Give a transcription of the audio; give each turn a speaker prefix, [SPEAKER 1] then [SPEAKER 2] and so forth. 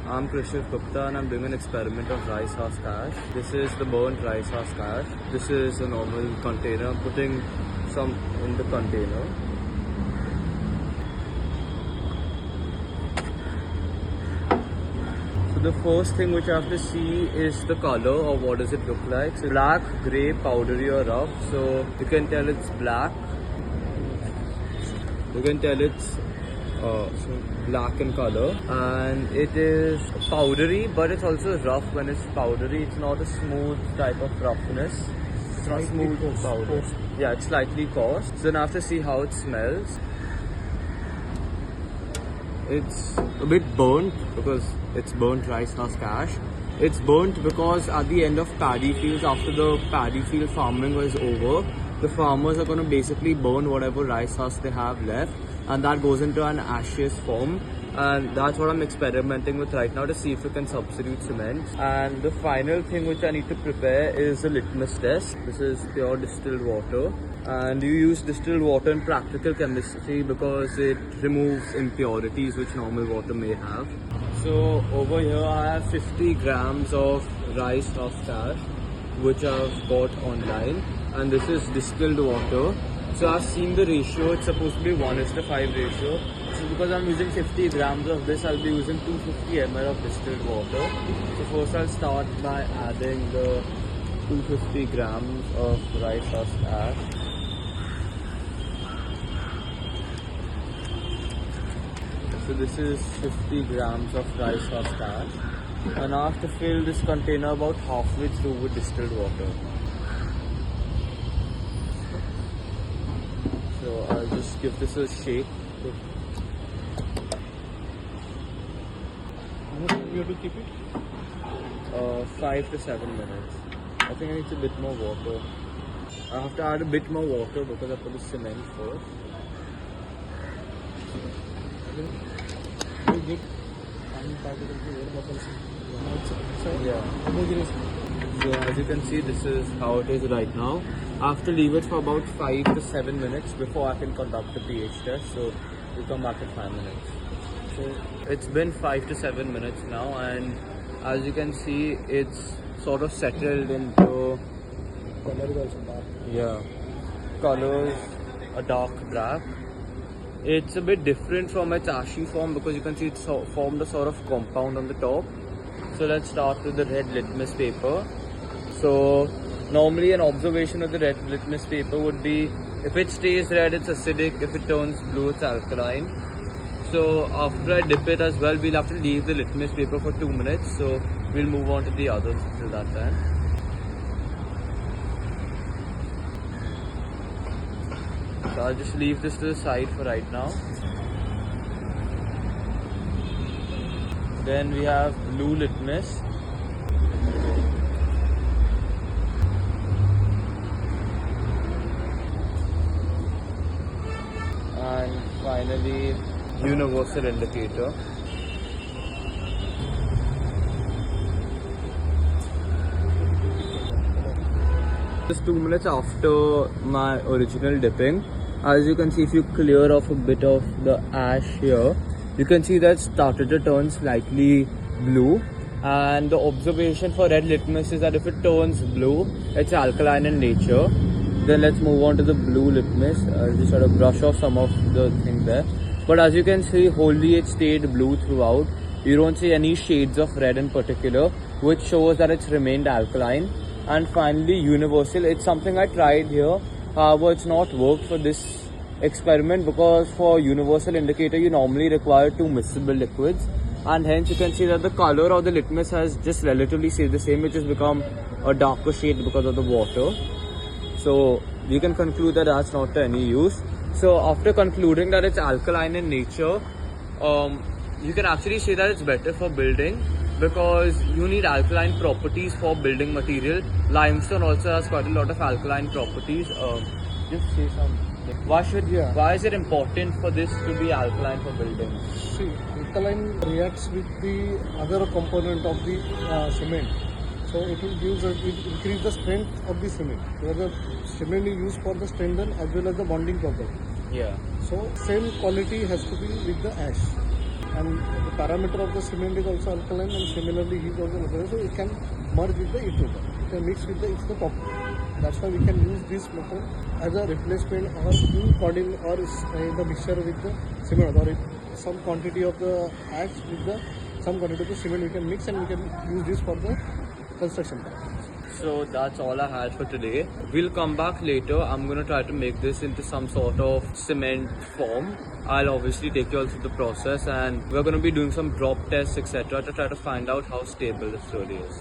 [SPEAKER 1] I'm Krishna Gupta and I'm doing an experiment of rice husk ash. This is the burnt rice husk ash. This is a normal container. I'm putting some in the container. So the first thing which I have to see is the color, or what does it look like. So black, grey, powdery or rough. So you can tell it's black. You can tell it's black in color, and it is powdery, but it's also rough. When it's powdery, it's not a smooth type of roughness. It's not smooth powder. Yeah, it's slightly coarse. So then I have to see how it smells. It's a bit burnt because it's burnt rice husk ash. It's burnt because at the end of paddy fields, after the paddy field farming was over, the farmers are going to basically burn whatever rice husk they have left, and that goes into an ashes form, and that's what I'm experimenting with right now to see if we can substitute cement. And the final thing which I need to prepare is a litmus test. This is pure distilled water, and you use distilled water in practical chemistry because it removes impurities which normal water may have. So over here I have 50 grams of rice husk ash which I've bought online, and this is distilled water. So I've seen the ratio, it's supposed to be 1:5 ratio. So because I'm using 50 grams of this, I'll be using 250 ml of distilled water. So first I'll start by adding the 250 grams of rice husk ash. So this is 50 grams of rice husk ash. And I have to fill this container about halfway through with distilled water. So I'll just give this a shake.
[SPEAKER 2] How much time you have to keep it?
[SPEAKER 1] 5 to 7 minutes. I think I need a bit more water. I have to add a bit more water because I put the cement first.
[SPEAKER 2] You get tiny particles of air bubbles.
[SPEAKER 1] Yeah.
[SPEAKER 2] Homogeneous.
[SPEAKER 1] So as you can see, this is how it is right now. I have to leave it for about 5 to 7 minutes before I can conduct the pH test. So we'll come back in 5 minutes. So it's been 5 to 7 minutes now, and as you can see, it's sort of settled into
[SPEAKER 2] Color is also dark.
[SPEAKER 1] yeah, colors a dark black. It's a bit different from its ashy form because you can see it's formed a sort of compound on the top. So let's start with the red litmus paper. So normally an observation of the red litmus paper would be, if it stays red, it's acidic. If it turns blue, it's alkaline. So after I dip it as well, we'll have to leave the litmus paper for 2 minutes. So we'll move on to the others till that time. So I'll just leave this to the side for right now. Then we have blue litmus. And finally, universal indicator. Just 2 minutes after my original dipping, as you can see, if you clear off a bit of the ash here, you can see that it started to turn slightly blue. And the observation for red litmus is that if it turns blue, it's alkaline in nature. Then let's move on to the blue litmus. I'll just sort of brush off some of the things there. But as you can see, wholly it stayed blue throughout. You don't see any shades of red in particular, which shows that it's remained alkaline. And finally, universal. It's something I tried here. However, it's not worked for this experiment because for universal indicator, you normally require 2 miscible liquids. And hence you can see that the color of the litmus has just relatively stayed the same, which has become a darker shade because of the water. So we can conclude that that's not to any use. So after concluding that it's alkaline in nature, you can actually say that it's better for building because you need alkaline properties for building material. Limestone also has quite a lot of alkaline properties. Just say something. Why is it important for this to be alkaline for building?
[SPEAKER 2] See, alkaline reacts with the other component of the cement. So it will increase the strength of the cement. Where the cement is used for the strengthen as well as the bonding property.
[SPEAKER 1] Yeah.
[SPEAKER 2] So same quality has to be with the ash. and the parameter of the cement is also alkaline, and similarly he is also alkaline, so it can merge with the ether. It can mix with it's the top. That's why we can use this method as a replacement or in coordinate or in the mixture with the cement, or some quantity of the ash with the some quantity of the cement we can mix, and we can use this for the construction part.
[SPEAKER 1] So that's all I had for today. We'll come back later. I'm gonna try to make this into some sort of cement form. I'll obviously take you all through the process, and we're gonna be doing some drop tests, etc., to try to find out how stable this really is.